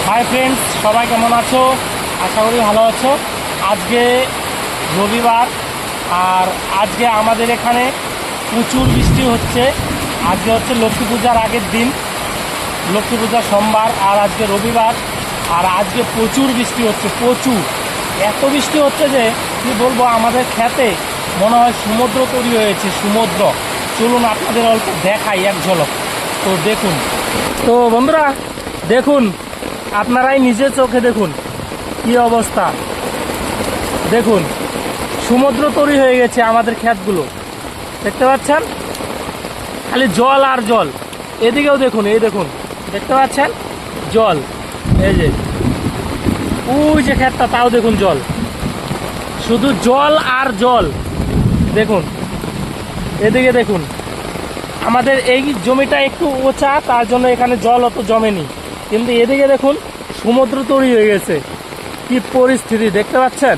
Hi friends, সবাই কেমন আছো? আশা করি ভালো আছো। আজকে রবিবার, আর আজকে আমাদের এখানে প্রচুর বৃষ্টি হচ্ছে। আজকে হচ্ছে লক্ষ্মী পূজার আগের দিন, লক্ষ্মী পূজা সোমবার, আর আজকে রবিবার। আর আজকে প্রচুর বৃষ্টি হচ্ছে, প্রচুর। এত বৃষ্টি হচ্ছে যে কি বলবো, আমাদের ক্ষেতে মনে হয় সমুদ্র তৈরি হয়েছে, সমুদ্র। চলুন আপনাদের অল্প দেখাই এক ঝলক। তো দেখুন, তো বন্ধুরা দেখুন, আপনারাই নিজের চোখে দেখুন কি অবস্থা। দেখুন, সমুদ্র তৈরি হয়ে গেছে আমাদের ক্ষেতগুলো, দেখতে পাচ্ছেন? খালি জল আর জল। এদিকেও দেখুন, এই দেখুন, দেখতে পাচ্ছেন জল। এই যে ওই যে ক্ষেতটা, তাও দেখুন জল, শুধু জল আর জল। দেখুন এদিকে দেখুন, আমাদের এই জমিটা একটু উঁচা, তার জন্য এখানে জল অত জমেনি, কিন্তু এদিকে দেখুন সমুদ্র তৈরি হয়ে গেছে। কি পরিস্থিতি দেখতে পাচ্ছেন?